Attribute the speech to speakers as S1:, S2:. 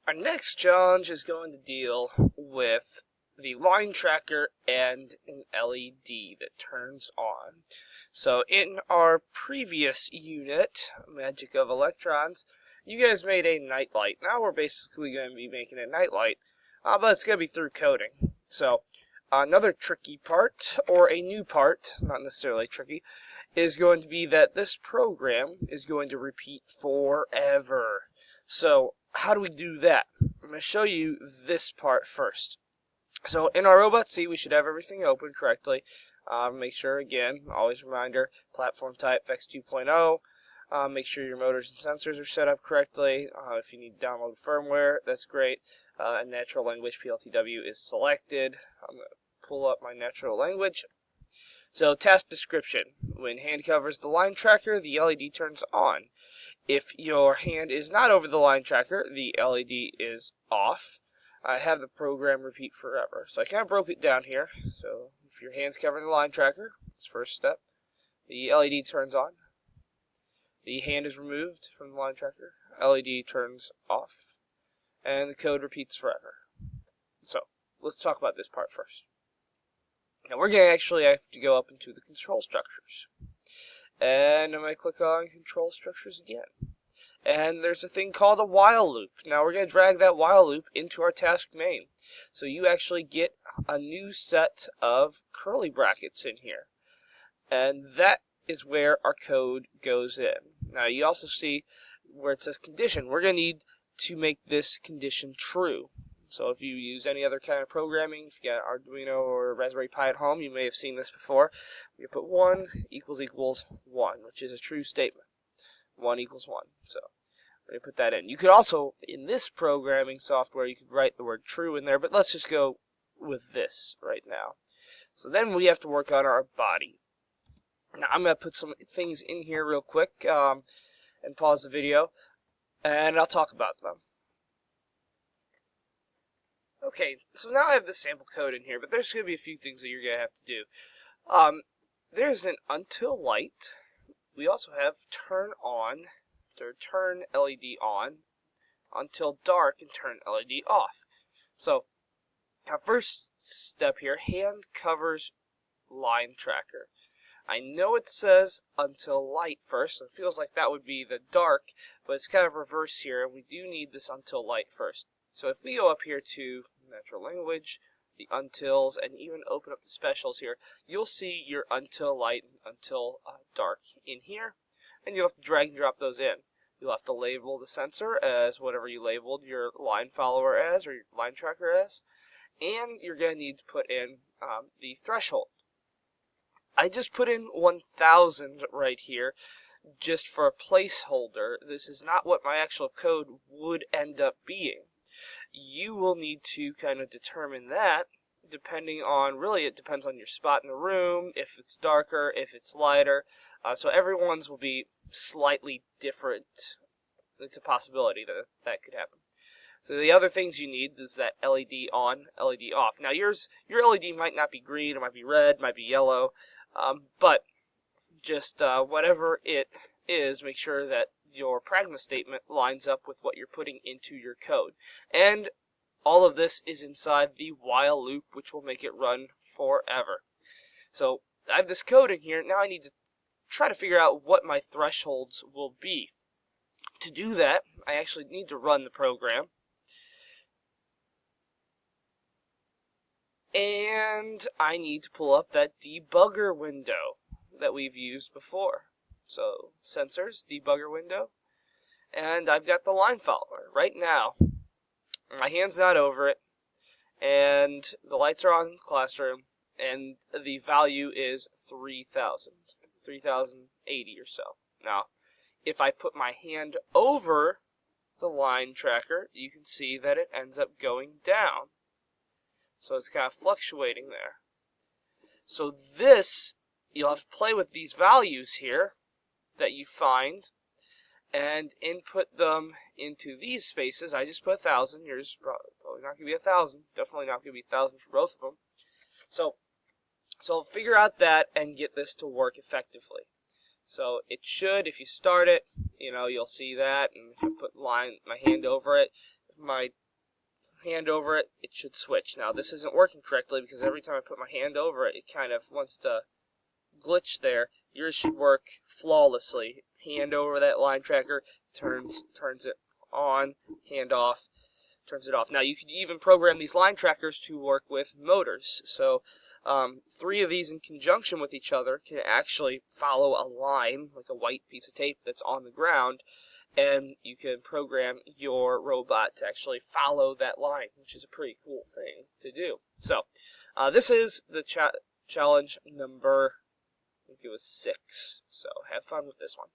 S1: Our next challenge is going to deal with the line tracker and an LED that turns on. So in our previous unit, Magic of Electrons, you guys made a nightlight. Now we're basically going to be making a nightlight, but it's going to be through coding. So another tricky part, or a new part, not necessarily tricky, is going to be that this program is going to repeat forever. So how do we do that? I'm going to show you this part first. So in our robot C, we should have everything open correctly. Make sure, again, always reminder, platform type VEX 2.0. Make sure your motors and sensors are set up correctly. If you need to download firmware, that's great. And natural language PLTW is selected. I'm going to pull up my natural language. So task description. When hand covers the line tracker, the LED turns on. If your hand is not over the line tracker, the LED is off. I have the program repeat forever. So I kind of broke it down here. So if your hand's covering the line tracker, that's first step. The LED turns on. The hand is removed from the line tracker. LED turns off. And the code repeats forever. So let's talk about this part first. Now we're going to actually have to go up into the control structures. And I'm going to click on control structures again. And there's a thing called a while loop. Now we're going to drag that while loop into our task main. So you actually get a new set of curly brackets in here. And that is where our code goes in. Now you also see where it says condition. We're going to need to make this condition true. So if you use any other kind of programming, if you got Arduino or Raspberry Pi at home, you may have seen this before. You put 1 equals 1, which is a true statement. 1 equals 1. So we're going to put that in. You could also, in this programming software, you could write the word true in there, but let's just go with this right now. So then we have to work on our body. Now I'm going to put some things in here real quick and pause the video, and I'll talk about them. Okay, so now I have the sample code in here, but there's going to be a few things that you're going to have to do. There's an until light. We also have turn on, or turn LED on, until dark, and turn LED off. So, our first step here, hand covers line tracker. I know it says until light first, so it feels like that would be the dark, but it's kind of reverse here, and we do need this until light first. So if we go up here to natural language, the untils, and even open up the specials here, you'll see your until light and until dark in here, and you'll have to drag and drop those in. You'll have to label the sensor as whatever you labeled your line follower as, or your line tracker as, and you're going to need to put in the threshold. I just put in 1000 right here just for a placeholder. This is not what my actual code would end up being. You will need to kind of determine that depending on, really it depends on your spot in the room, if it's darker, if it's lighter. So everyone's will be slightly different. It's a possibility that that could happen. So the other things you need is that LED on, LED off. Now your LED might not be green, it might be red, it might be yellow, but just whatever it is, make sure that your pragma statement lines up with what you're putting into your code. And all of this is inside the while loop, which will make it run forever. So I have this code in here. Now I need to try to figure out what my thresholds will be. To do that, I actually need to run the program. And I need to pull up that debugger window that we've used before. So sensors, debugger window, and I've got the line follower right now. My hand's not over it, and the lights are on in the classroom, and the value is 3080 or so. Now, if I put my hand over the line tracker, you can see that it ends up going down. So it's kind of fluctuating there. So this, you'll have to play with these values here that you find and input them into these spaces. I just put 1000. Yours probably not going to be 1000. Definitely not going to be 1000 for both of them. So figure out that and get this to work effectively. So it should, if you start it, you'll see that. And if I put my hand over it, my hand over it, it should switch. Now this isn't working correctly because every time I put my hand over it, it kind of wants to glitch there. Yours should work flawlessly. Hand over that line tracker, turns it on, hand off, turns it off. Now you can even program these line trackers to work with motors. So 3 of these in conjunction with each other can actually follow a line, like a white piece of tape that's on the ground, and you can program your robot to actually follow that line, which is a pretty cool thing to do. So this is the challenge number, I think it was 6. So have fun with this one.